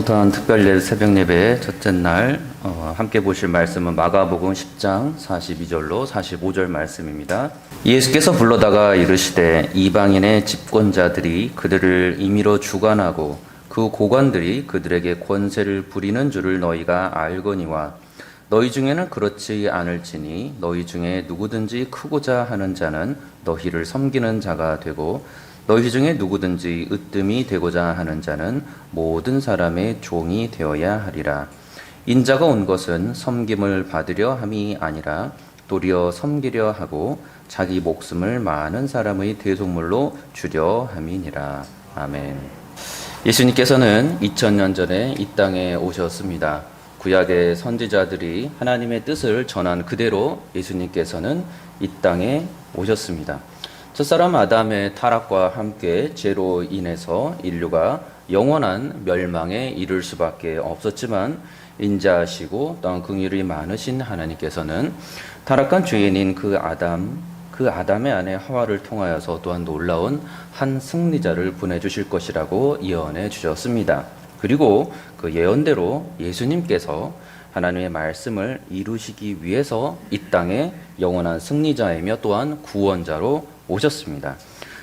성탄 특별 새벽 예배 첫째 날 함께 보실 말씀은 마가복음 10장 42절로 45절 말씀입니다. 예수께서 불러다가 이르시되 이방인의 집권자들이 그들을 임의로 주관하고 그 고관들이 그들에게 권세를 부리는 줄을 너희가 알거니와 너희 중에는 그렇지 않을지니 너희 중에 누구든지 크고자 하는 자는 너희를 섬기는 자가 되고 너희 중에 누구든지 으뜸이 되고자 하는 자는 모든 사람의 종이 되어야 하리라. 인자가 온 것은 섬김을 받으려 함이 아니라 도리어 섬기려 하고 자기 목숨을 많은 사람의 대속물로 주려 함이니라. 아멘. 예수님께서는 2000년 전에 이 땅에 오셨습니다. 구약의 선지자들이 하나님의 뜻을 전한 그대로 예수님께서는 이 땅에 오셨습니다. 첫사람 아담의 타락과 함께 죄로 인해서 인류가 영원한 멸망에 이를 수밖에 없었지만 인자하시고 또한 긍휼이 많으신 하나님께서는 타락한 죄인인 그 아담의 아내 하와를 통하여서 또한 놀라운 한 승리자를 보내주실 것이라고 예언해 주셨습니다. 그리고 그 예언대로 예수님께서 하나님의 말씀을 이루시기 위해서 이 땅에 영원한 승리자이며 또한 구원자로 오셨습니다.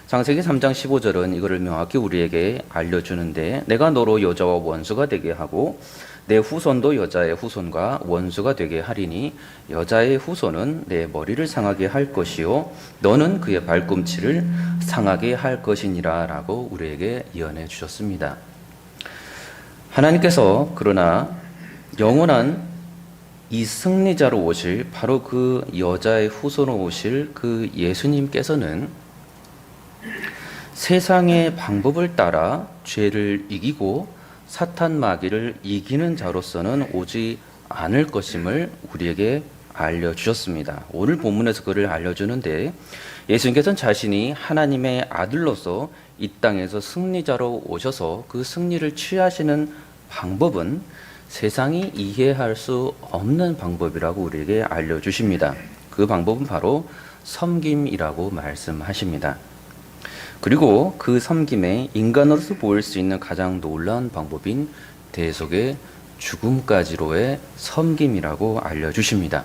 창세기 3장 15절은 이거를 명확히 우리에게 알려주는데 내가 너로 여자와 원수가 되게 하고 내 후손도 여자의 후손과 원수가 되게 하리니 여자의 후손은 내 머리를 상하게 할 것이요 너는 그의 발꿈치를 상하게 할 것이니라 라고 우리에게 예언해 주셨습니다. 하나님께서 그러나 영원한 이 승리자로 오실 바로 그 여자의 후손으로 오실 그 예수님께서는 세상의 방법을 따라 죄를 이기고 사탄 마귀를 이기는 자로서는 오지 않을 것임을 우리에게 알려주셨습니다. 오늘 본문에서 그를 알려주는데 예수님께서는 자신이 하나님의 아들로서 이 땅에서 승리자로 오셔서 그 승리를 취하시는 방법은 세상이 이해할 수 없는 방법이라고 우리에게 알려주십니다. 그 방법은 바로 섬김이라고 말씀하십니다. 그리고 그 섬김에 인간으로서 보일 수 있는 가장 놀라운 방법인 대속의 죽음까지로의 섬김이라고 알려주십니다.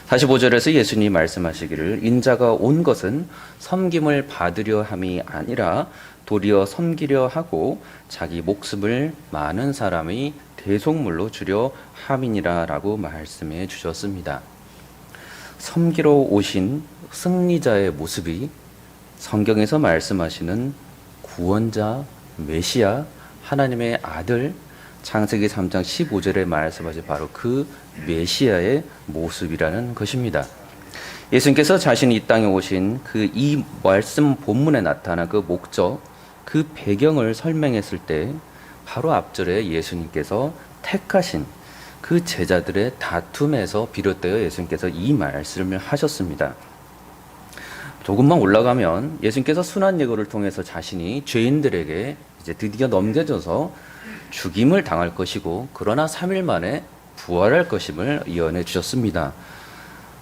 45절에서 예수님이 말씀하시기를 인자가 온 것은 섬김을 받으려 함이 아니라 도리어 섬기려 하고 자기 목숨을 많은 사람의 대속물로 주려 함이니라 라고 말씀해 주셨습니다. 섬기러 오신 승리자의 모습이 성경에서 말씀하시는 구원자, 메시아, 하나님의 아들, 창세기 3장 15절에 말씀하신 바로 그 메시아의 모습이라는 것입니다. 예수님께서 자신이 이 땅에 오신 그 이 말씀 본문에 나타난 그 목적, 그 배경을 설명했을 때 바로 앞절에 예수님께서 택하신 그 제자들의 다툼에서 비롯되어 예수님께서 이 말씀을 하셨습니다. 조금만 올라가면 예수님께서 순환 예고를 통해서 자신이 죄인들에게 이제 드디어 넘겨져서 죽임을 당할 것이고 그러나 3일 만에 부활할 것임을 예언해 주셨습니다.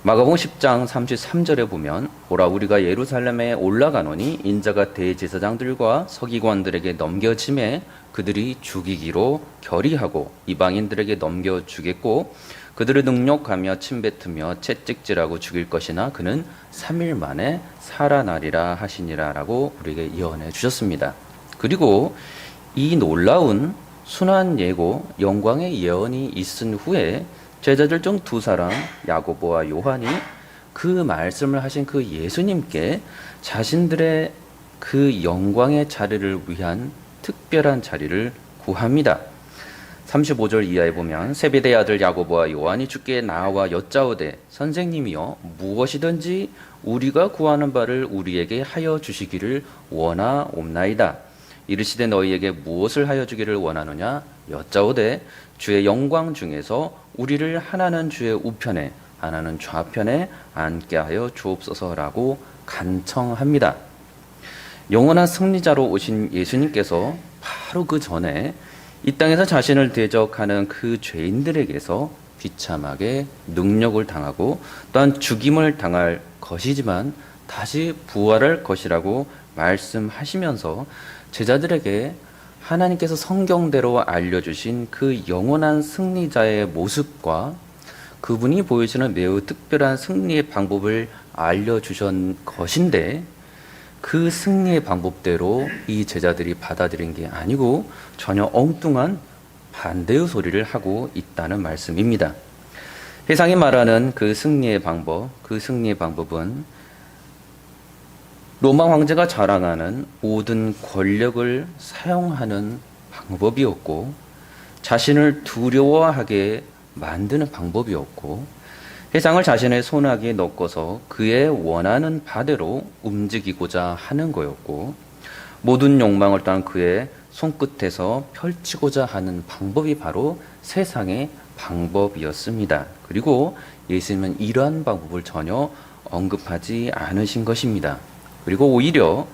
마가복음 10장 33절에 보면 보라 우리가 예루살렘에 올라가노니 인자가 대제사장들과 서기관들에게 넘겨짐에 그들이 죽이기로 결의하고 이방인들에게 넘겨주겠고 그들을 능욕하며 침뱉으며 채찍질하고 죽일 것이나 그는 3일 만에 살아나리라 하시니라 라고 우리에게 예언해 주셨습니다. 그리고 이 놀라운 순환 예고 영광의 예언이 있은 후에 제자들 중 두 사람 야고보와 요한이 그 말씀을 하신 그 예수님께 자신들의 그 영광의 자리를 위한 특별한 자리를 구합니다. 35절 이하에 보면 세베대의 아들 야고보와 요한이 주께 나와 여짜오되 선생님이여 무엇이든지 우리가 구하는 바를 우리에게 하여 주시기를 원하옵나이다. 이르시되 너희에게 무엇을 하여 주기를 원하느냐 여짜오되 주의 영광 중에서 우리를 하나는 주의 우편에 하나는 좌편에 앉게 하여 주옵소서라고 간청합니다. 영원한 승리자로 오신 예수님께서 바로 그 전에 이 땅에서 자신을 대적하는 그 죄인들에게서 비참하게 능력을 당하고 또한 죽임을 당할 것이지만 다시 부활할 것이라고 말씀하시면서 제자들에게 하나님께서 성경대로 알려주신 그 영원한 승리자의 모습과 그분이 보여주는 매우 특별한 승리의 방법을 알려주신 것인데 그 승리의 방법대로 이 제자들이 받아들인 게 아니고 전혀 엉뚱한 반대의 소리를 하고 있다는 말씀입니다. 세상이 말하는 그 승리의 방법, 그 승리의 방법은 로마 황제가 자랑하는 모든 권력을 사용하는 방법이었고 자신을 두려워하게 만드는 방법이었고 세상을 자신의 손아귀에 넣고서 그의 원하는 바대로 움직이고자 하는 거였고 모든 욕망을 떠난 그의 손끝에서 펼치고자 하는 방법이 바로 세상의 방법이었습니다. 그리고 예수님은 이러한 방법을 전혀 언급하지 않으신 것입니다. 그리고 오히려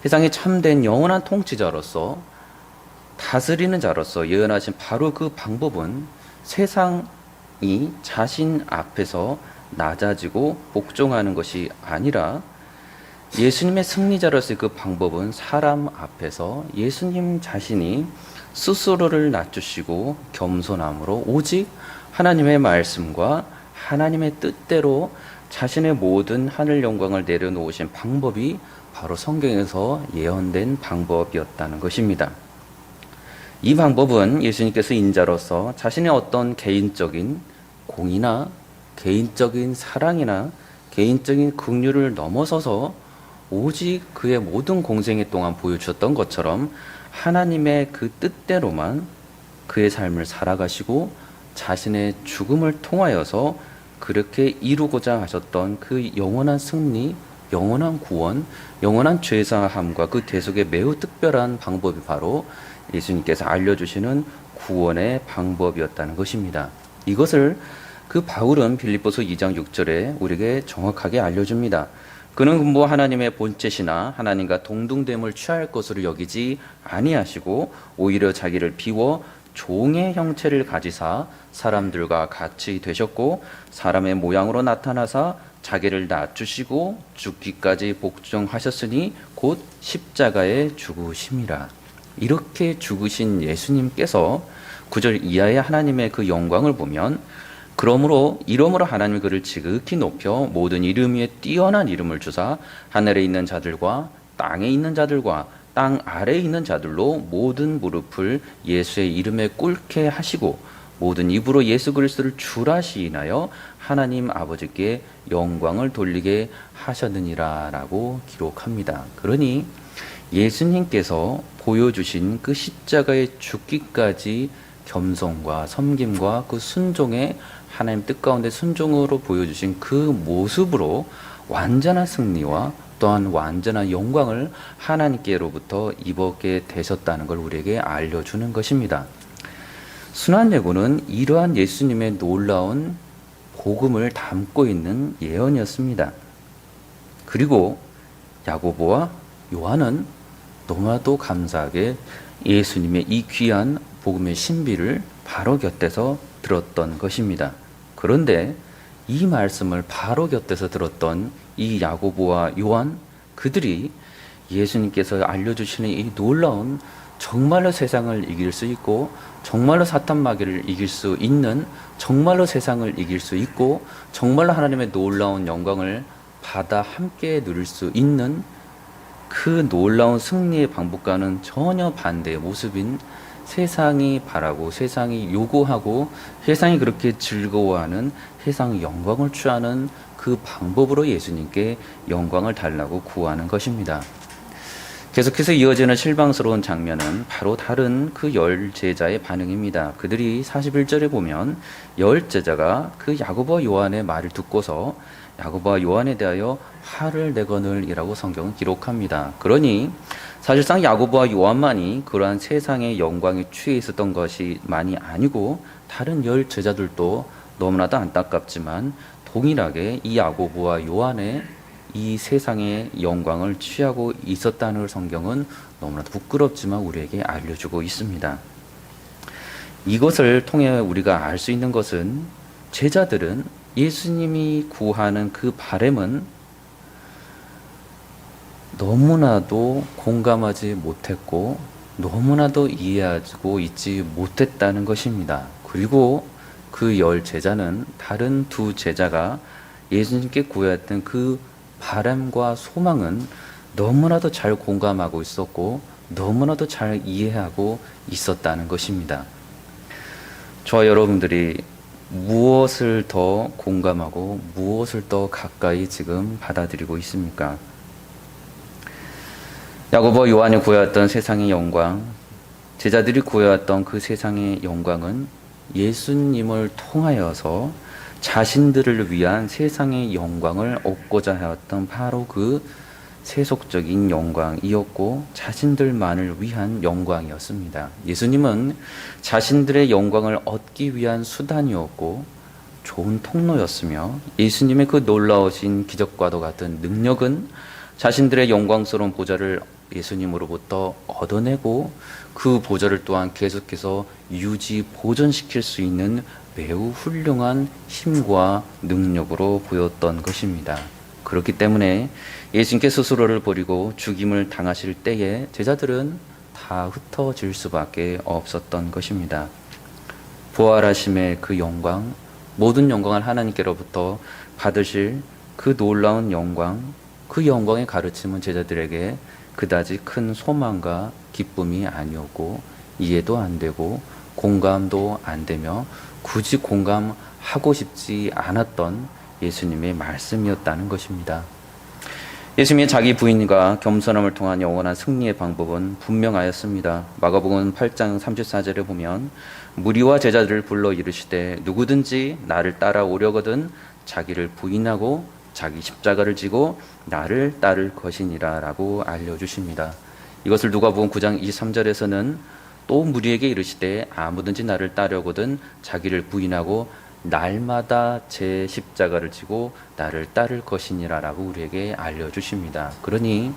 세상의 참된 영원한 통치자로서 다스리는 자로서 예언하신 바로 그 방법은 세상이 자신 앞에서 낮아지고 복종하는 것이 아니라 예수님의 승리자로서의 그 방법은 사람 앞에서 예수님 자신이 스스로를 낮추시고 겸손함으로 오직 하나님의 말씀과 하나님의 뜻대로 자신의 모든 하늘 영광을 내려놓으신 방법이 바로 성경에서 예언된 방법이었다는 것입니다. 이 방법은 예수님께서 인자로서 자신의 어떤 개인적인 공의나 개인적인 사랑이나 개인적인 긍휼을 넘어서서 오직 그의 모든 공생애 동안 보여주셨던 것처럼 하나님의 그 뜻대로만 그의 삶을 살아가시고 자신의 죽음을 통하여서 그렇게 이루고자 하셨던 그 영원한 승리, 영원한 구원, 영원한 죄사함과 그 대속의 매우 특별한 방법이 바로 예수님께서 알려주시는 구원의 방법이었다는 것입니다. 이것을 그 바울은 빌립보서 2장 6절에 우리에게 정확하게 알려줍니다. 그는 뭐 하나님의 본체시나 하나님과 동등됨을 취할 것으로 여기지 아니하시고 오히려 자기를 비워 종의 형체를 가지사 사람들과 같이 되셨고 사람의 모양으로 나타나사 자기를 낮추시고 죽기까지 복종하셨으니 곧 십자가에 죽으심이라. 이렇게 죽으신 예수님께서 9절 이하의 하나님의 그 영광을 보면 그러므로 하나님이 그를 지극히 높여 모든 이름 위에 뛰어난 이름을 주사 하늘에 있는 자들과 땅에 있는 자들과 땅 아래에 있는 자들로 모든 무릎을 예수의 이름에 꿇게 하시고 모든 입으로 예수 그리스도를 주라 시인하여 하나님 아버지께 영광을 돌리게 하셨느니라 라고 기록합니다. 그러니 예수님께서 보여주신 그 십자가의 죽기까지 겸손과 섬김과 그 순종의 하나님 뜻 가운데 순종으로 보여주신 그 모습으로 완전한 승리와 또한 완전한 영광을 하나님께로부터 입었게 되셨다는 걸 우리에게 알려주는 것입니다. 순환예고는 이러한 예수님의 놀라운 복음을 담고 있는 예언이었습니다. 그리고 야고보와 요한은 너무나도 감사하게 예수님의 이 귀한 복음의 신비를 바로 곁에서 들었던 것입니다. 그런데 이 말씀을 바로 곁에서 들었던 이 야고보와 요한, 그들이 예수님께서 알려주시는 이 놀라운 정말로 세상을 이길 수 있고 정말로 사탄 마귀를 이길 수 있는 정말로 세상을 이길 수 있고 정말로 하나님의 놀라운 영광을 받아 함께 누릴 수 있는 그 놀라운 승리의 방법과는 전혀 반대의 모습인 세상이 바라고 세상이 요구하고 세상이 그렇게 즐거워하는 세상의 영광을 취하는 그 방법으로 예수님께 영광을 달라고 구하는 것입니다. 계속해서 이어지는 실망스러운 장면은 바로 다른 그 열 제자의 반응입니다. 그들이 41절에 보면 열 제자가 그 야고보와 요한의 말을 듣고서 야고보와 요한에 대하여 화를 내거늘이라고 성경은 기록합니다. 그러니 사실상 야고보와 요한만이 그러한 세상의 영광에 취해 있었던 것이만이 아니고 다른 열 제자들도 너무나도 안타깝지만 동일하게 이 야고보와 요한의 이 세상의 영광을 취하고 있었다는 걸 성경은 너무나도 부끄럽지만 우리에게 알려주고 있습니다. 이것을 통해 우리가 알 수 있는 것은 제자들은 예수님이 구하는 그 바람은 너무나도 공감하지 못했고 너무나도 이해하고 있지 못했다는 것입니다. 그리고 그 열 제자는 다른 두 제자가 예수님께 구했던 그 바람과 소망은 너무나도 잘 공감하고 있었고 너무나도 잘 이해하고 있었다는 것입니다. 저와 여러분들이 무엇을 더 공감하고 무엇을 더 가까이 지금 받아들이고 있습니까? 야고보 요한이 구해왔던 세상의 영광, 제자들이 구해왔던 그 세상의 영광은 예수님을 통하여서 자신들을 위한 세상의 영광을 얻고자 하였던 바로 그 세속적인 영광이었고 자신들만을 위한 영광이었습니다. 예수님은 자신들의 영광을 얻기 위한 수단이었고 좋은 통로였으며 예수님의 그 놀라우신 기적과도 같은 능력은 자신들의 영광스러운 보좌를 예수님으로부터 얻어내고 그 보좌를 또한 계속해서 유지 보존시킬 수 있는 매우 훌륭한 힘과 능력으로 보였던 것입니다. 그렇기 때문에 예수님께 스스로를 버리고 죽임을 당하실 때에 제자들은 다 흩어질 수밖에 없었던 것입니다. 부활하심의 그 영광, 모든 영광을 하나님께로부터 받으실 그 놀라운 영광, 그 영광의 가르침은 제자들에게 그다지 큰 소망과 기쁨이 아니었고 이해도 안 되고 공감도 안 되며 굳이 공감하고 싶지 않았던 예수님의 말씀이었다는 것입니다. 예수님의 자기 부인과 겸손함을 통한 영원한 승리의 방법은 분명하였습니다. 마가복음 8장 34절에 보면 무리와 제자들을 불러 이르시되 누구든지 나를 따라오려거든 자기를 부인하고 자기 십자가를 지고 나를 따를 것이니라 라고 알려주십니다. 이것을 누가복음 9장 23절에서는 또 무리에게 이르시되 아무든지 나를 따르거든 자기를 부인하고 날마다 제 십자가를 지고 나를 따를 것이니라 라고 우리에게 알려주십니다. 그러니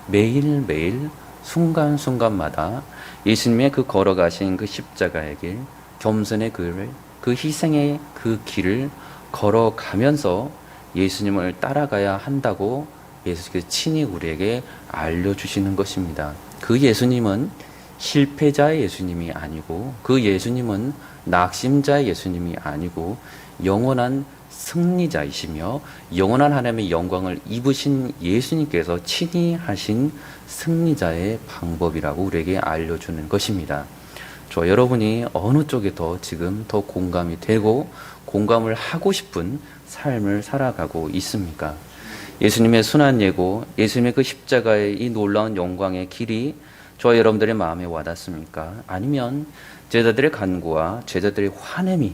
매일매일 순간순간마다 예수님의 그 걸어가신 그 십자가의 길, 겸손의 길, 그 희생의 그 길을 걸어가면서 예수님을 따라가야 한다고 예수께서 친히 우리에게 알려주시는 것입니다. 그 예수님은 실패자의 예수님이 아니고 그 예수님은 낙심자의 예수님이 아니고 영원한 승리자이시며 영원한 하나님의 영광을 입으신 예수님께서 친히 하신 승리자의 방법이라고 우리에게 알려주는 것입니다. 저 여러분이 어느 쪽에 지금 더 공감이 되고 공감을 하고 싶은 삶을 살아가고 있습니까? 예수님의 순한 예고, 예수님의 그 십자가의 이 놀라운 영광의 길이 저와 여러분들의 마음에 와닿습니까? 아니면 제자들의 간구와 제자들의 화냄이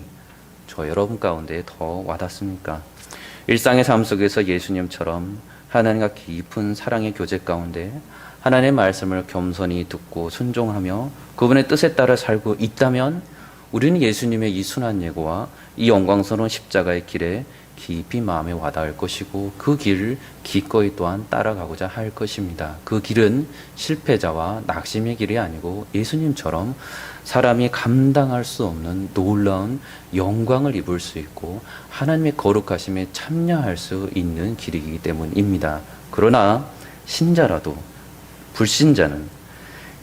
저 여러분 가운데 더 와닿습니까? 일상의 삶 속에서 예수님처럼 하나님과 깊은 사랑의 교제 가운데 하나님의 말씀을 겸손히 듣고 순종하며 그분의 뜻에 따라 살고 있다면 우리는 예수님의 이 순한 예고와 이 영광스러운 십자가의 길에 깊이 마음에 와닿을 것이고 그 길을 기꺼이 또한 따라가고자 할 것입니다. 그 길은 실패자와 낙심의 길이 아니고 예수님처럼 사람이 감당할 수 없는 놀라운 영광을 입을 수 있고 하나님의 거룩하심에 참여할 수 있는 길이기 때문입니다. 그러나 신자라도 불신자는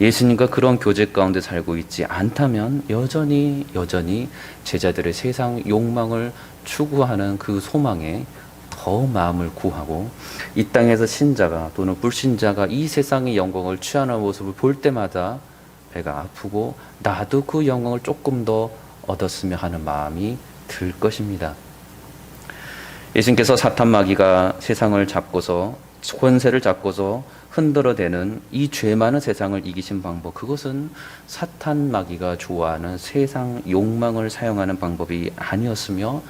예수님과 그런 교제 가운데 살고 있지 않다면 여전히 제자들의 세상 욕망을 추구하는 그 소망에 더 마음을 구하고 이 땅에서 신자가 또는 불신자가 이 세상의 영광을 취하는 모습을 볼 때마다 배가 아프고 나도 그 영광을 조금 더 얻었으면 하는 마음이 들 것입니다. 예수님께서 사탄 마귀가 세상을 잡고서 권세를 잡고서 흔들어대는 이 죄 많은 세상을 이기신 방법, 그것은 사탄 마귀가 좋아하는 세상 욕망을 사용하는 방법이 아니었으며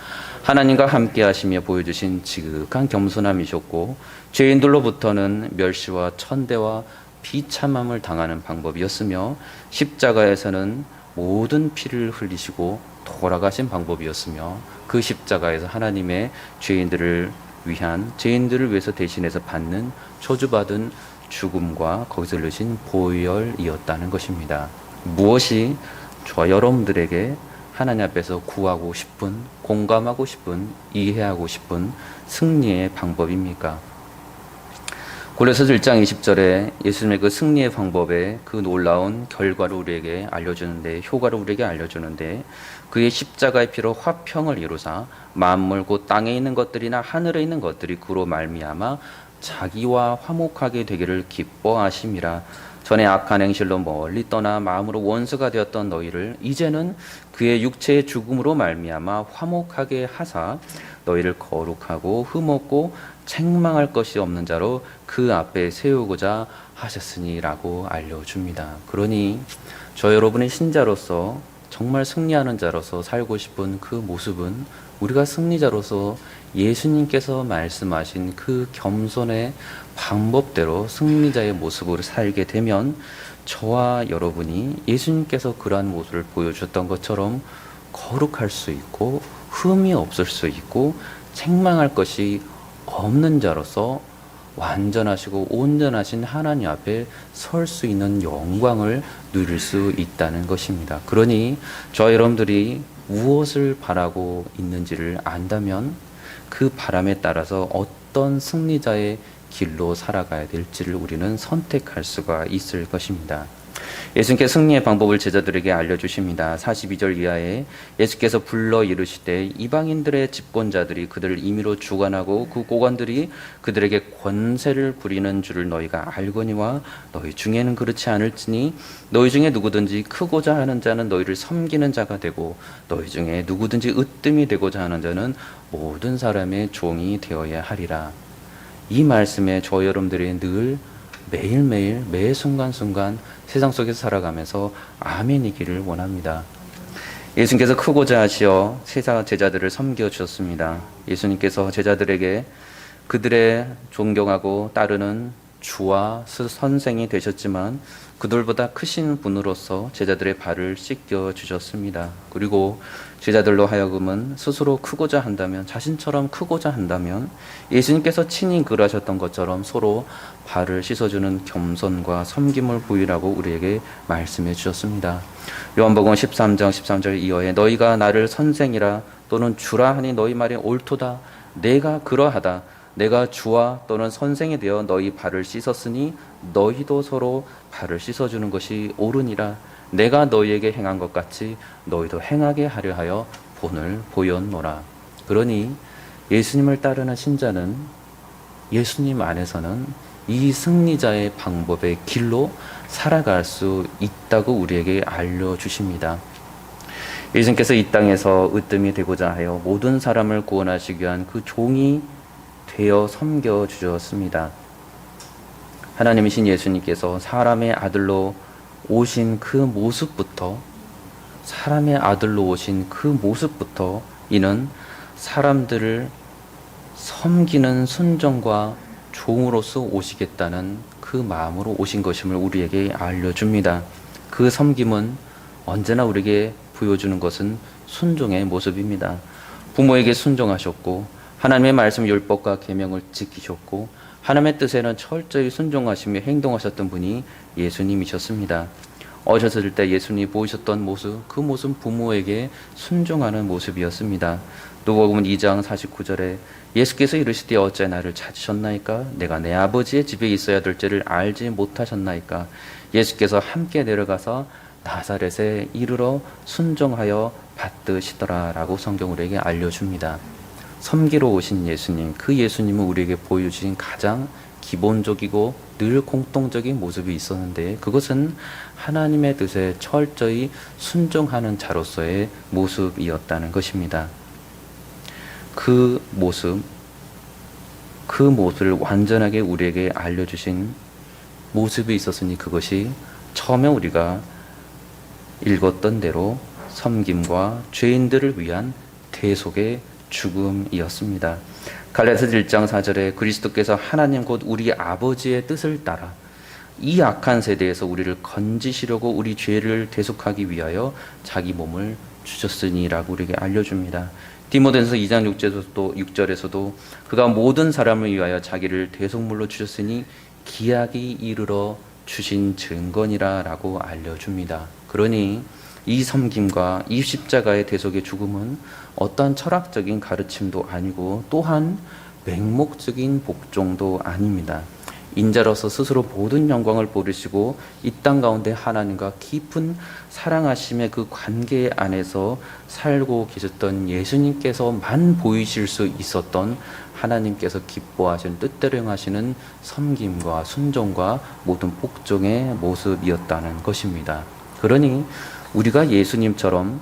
하나님과 함께 하시며 보여주신 지극한 겸손함이셨고 죄인들로부터는 멸시와 천대와 비참함을 당하는 방법이었으며 십자가에서는 모든 피를 흘리시고 돌아가신 방법이었으며 그 십자가에서 하나님의 죄인들을 위해서 대신해서 받는 저주받은 죽음과 거기서 흘리신 보혈이었다는 것입니다. 무엇이 저 여러분들에게 하나님 앞에서 구하고 싶은, 공감하고 싶은, 이해하고 싶은 승리의 방법입니까? 골로새서 1장 20절에 예수님의 그 승리의 방법에 그 놀라운 결과를 우리에게 알려주는데, 효과를 우리에게 알려주는데, 그의 십자가의 피로 화평을 이루사 만물 곧 땅에 있는 것들이나 하늘에 있는 것들이 그로 말미암아 자기와 화목하게 되기를 기뻐하심이라. 전에 악한 행실로 멀리 떠나 마음으로 원수가 되었던 너희를 이제는 그의 육체의 죽음으로 말미암아 화목하게 하사 너희를 거룩하고 흠없고 책망할 것이 없는 자로 그 앞에 세우고자 하셨으니라고 알려줍니다. 그러니 저 여러분의 신자로서 정말 승리하는 자로서 살고 싶은 그 모습은 우리가 승리자로서 예수님께서 말씀하신 그 겸손의 방법대로 승리자의 모습으로 살게 되면 저와 여러분이 예수님께서 그러한 모습을 보여주셨던 것처럼 거룩할 수 있고 흠이 없을 수 있고 책망할 것이 없는 자로서 완전하시고 온전하신 하나님 앞에 설 수 있는 영광을 누릴 수 있다는 것입니다. 그러니 저 여러분들이 무엇을 바라고 있는지를 안다면 그 바람에 따라서 어떤 승리자의 길로 살아가야 될지를 우리는 선택할 수가 있을 것입니다. 예수님께서 승리의 방법을 제자들에게 알려주십니다. 42절 이하에 예수께서 불러 이르시되 이방인들의 집권자들이 그들을 임의로 주관하고 그 고관들이 그들에게 권세를 부리는 줄을 너희가 알거니와 너희 중에는 그렇지 않을지니 너희 중에 누구든지 크고자 하는 자는 너희를 섬기는 자가 되고 너희 중에 누구든지 으뜸이 되고자 하는 자는 모든 사람의 종이 되어야 하리라. 이 말씀에 저 여러분들이 늘 매일매일 매 순간순간 세상 속에서 살아가면서 아멘이기를 원합니다. 예수님께서 크고자 하시어 세상 제자들을 섬겨주셨습니다. 예수님께서 제자들에게 그들의 존경하고 따르는 주와 선생이 되셨지만 그들보다 크신 분으로서 제자들의 발을 씻겨 주셨습니다. 그리고 제자들로 하여금은 스스로 크고자 한다면, 자신처럼 크고자 한다면 예수님께서 친히 그러하셨던 것처럼 서로 발을 씻어주는 겸손과 섬김을 보이라고 우리에게 말씀해 주셨습니다. 요한복음 13장 13절 이하에 너희가 나를 선생이라 또는 주라 하니 너희 말이 옳도다. 내가 그러하다. 내가 주와 또는 선생이 되어 너희 발을 씻었으니 너희도 서로 발을 씻어주는 것이 옳으니라. 내가 너희에게 행한 것 같이 너희도 행하게 하려 하여 본을 보였노라. 그러니 예수님을 따르는 신자는 예수님 안에서는 이 승리자의 방법의 길로 살아갈 수 있다고 우리에게 알려주십니다. 예수님께서 이 땅에서 으뜸이 되고자 하여 모든 사람을 구원하시기 위한 그 종이 되어 섬겨주셨습니다. 하나님이신 예수님께서 사람의 아들로 오신 그 모습부터, 이는 사람들을 섬기는 순종과 종으로서 오시겠다는 그 마음으로 오신 것임을 우리에게 알려줍니다. 그 섬김은 언제나 우리에게 보여주는 것은 순종의 모습입니다. 부모에게 순종하셨고 하나님의 말씀 율법과 계명을 지키셨고 하나님의 뜻에는 철저히 순종하시며 행동하셨던 분이 예수님이셨습니다. 어렸을 때 예수님이 보이셨던 모습, 그 모습은 부모에게 순종하는 모습이었습니다. 누가복음 2장 49절에 예수께서 이르시되 어찌 나를 찾으셨나이까? 내가 내 아버지의 집에 있어야 될 줄을 알지 못하셨나이까? 예수께서 함께 내려가서 나사렛에 이르러 순종하여 받드시더라 라고 성경 우리에게 알려줍니다. 섬기러 오신 예수님, 그 예수님은 우리에게 보여주신 가장 기본적이고 늘 공통적인 모습이 있었는데 그것은 하나님의 뜻에 철저히 순종하는 자로서의 모습이었다는 것입니다. 그 모습을 완전하게 우리에게 알려주신 모습이 있었으니 그것이 처음에 우리가 읽었던 대로 섬김과 죄인들을 위한 대속의 죽음이었습니다. 갈라디아서 1장 4절에 그리스도께서 하나님 곧 우리 아버지의 뜻을 따라 이 악한 세대에서 우리를 건지시려고 우리 죄를 대속하기 위하여 자기 몸을 주셨으니라고 우리에게 알려줍니다. 디모데전서 2장 6절에서도 그가 모든 사람을 위하여 자기를 대속물로 주셨으니 기약이 이르러 주신 증거니라라고 알려줍니다. 그러니 이 섬김과 이 십자가의 대속의 죽음은 어떠한 철학적인 가르침도 아니고 또한 맹목적인 복종도 아닙니다. 인자로서 스스로 모든 영광을 버리시고 이 땅 가운데 하나님과 깊은 사랑하심의 그 관계 안에서 살고 계셨던 예수님께서만 보이실 수 있었던 하나님께서 기뻐하시는 뜻대로 행하시는 섬김과 순종과 모든 복종의 모습이었다는 것입니다. 그러니 우리가 예수님처럼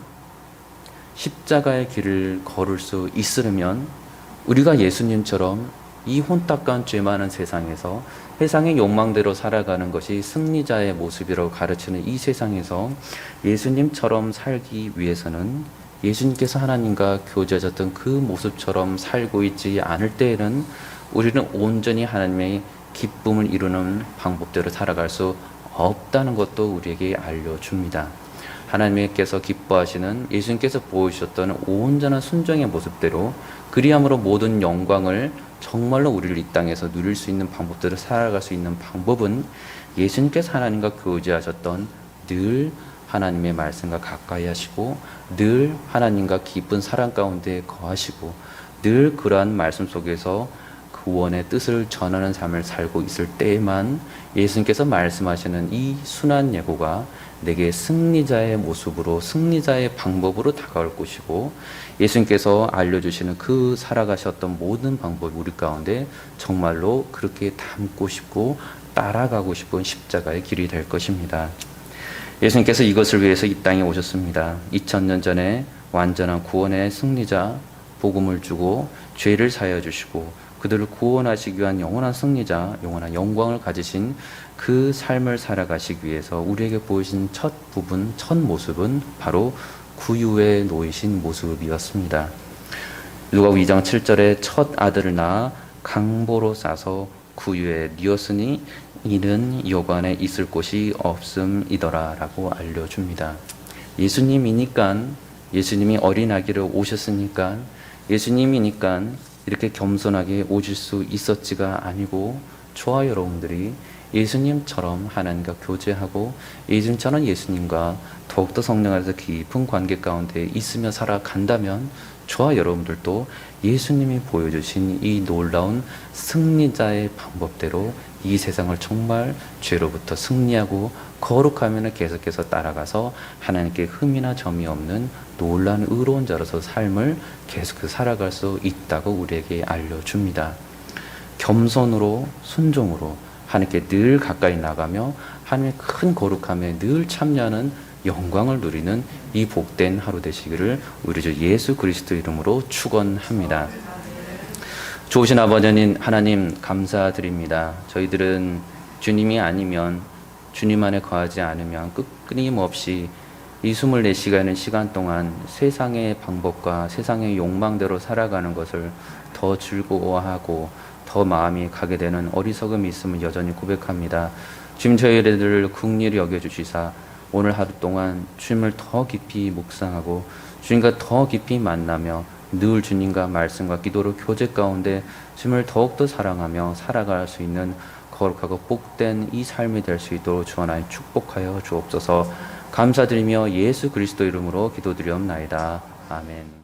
십자가의 길을 걸을 수 있으려면 우리가 예수님처럼 이 혼탁한 죄 많은 세상에서 세상의 욕망대로 살아가는 것이 승리자의 모습이라고 가르치는 이 세상에서 예수님처럼 살기 위해서는 예수님께서 하나님과 교제하셨던 그 모습처럼 살고 있지 않을 때에는 우리는 온전히 하나님의 기쁨을 이루는 방법대로 살아갈 수 없다는 것도 우리에게 알려줍니다. 하나님께서 기뻐하시는 예수님께서 보여주셨던 온전한 순종의 모습대로 그리함으로 모든 영광을 정말로 우리를 이 땅에서 누릴 수 있는 방법대로 살아갈 수 있는 방법은 예수님께서 하나님과 교제하셨던 늘 하나님의 말씀과 가까이 하시고 늘 하나님과 깊은 사랑 가운데 거하시고 늘 그러한 말씀 속에서 구원의 뜻을 전하는 삶을 살고 있을 때에만 예수님께서 말씀하시는 이 순한 예고가 내게 승리자의 모습으로 승리자의 방법으로 다가올 것이고 예수님께서 알려주시는 그 살아가셨던 모든 방법이 우리 가운데 정말로 그렇게 담고 싶고 따라가고 싶은 십자가의 길이 될 것입니다. 예수님께서 이것을 위해서 이 땅에 오셨습니다. 2000년 전에 완전한 구원의 승리자 복음을 주고 죄를 사하여 주시고 그들을 구원하시기 위한 영원한 승리자, 영원한 영광을 가지신 그 삶을 살아가시기 위해서 우리에게 보이신 첫 부분, 첫 모습은 바로 구유에 놓이신 모습이었습니다. 누가복음 2장 7절에 첫 아들을 낳아 강보로 싸서 구유에 뉘었으니 이는 여관에 있을 곳이 없음이더라 라고 알려줍니다. 예수님이니까, 예수님이 어린 아기로 오셨으니까, 예수님이니까 이렇게 겸손하게 오실 수 있었지가 아니고 저와 여러분들이 예수님처럼 하나님과 교제하고 예수님처럼 예수님과 더욱더 성령 안에서 깊은 관계 가운데 있으며 살아간다면 저와 여러분들도 예수님이 보여주신 이 놀라운 승리자의 방법대로 이 세상을 정말 죄로부터 승리하고 거룩하면 계속해서 따라가서 하나님께 흠이나 점이 없는 놀라운 의로운 자로서 삶을 계속 살아갈 수 있다고 우리에게 알려줍니다. 겸손으로 순종으로 하나님께 늘 가까이 나가며 하나님의 큰 거룩함에 늘 참여하는 영광을 누리는 이 복된 하루 되시기를 우리 주 예수 그리스도 이름으로 축원합니다. 좋으신 아버지 하나님 감사드립니다. 저희들은 주님이 아니면 주님 안에 거하지 않으면 끊임없이 이 24시간의 시간 동안 세상의 방법과 세상의 욕망대로 살아가는 것을 더 즐거워하고 더 마음이 가게 되는 어리석음이 있음을 여전히 고백합니다. 주님 저희들을 긍휼히 여겨주시사 오늘 하루 동안 주님을 더 깊이 묵상하고 주님과 더 깊이 만나며 늘 주님과 말씀과 기도로 교제 가운데 주님을 더욱더 사랑하며 살아갈 수 있는 거룩하고 복된 이 삶이 될 수 있도록 주 하나님 축복하여 주옵소서. 감사드리며 예수 그리스도 이름으로 기도드리옵나이다. 아멘.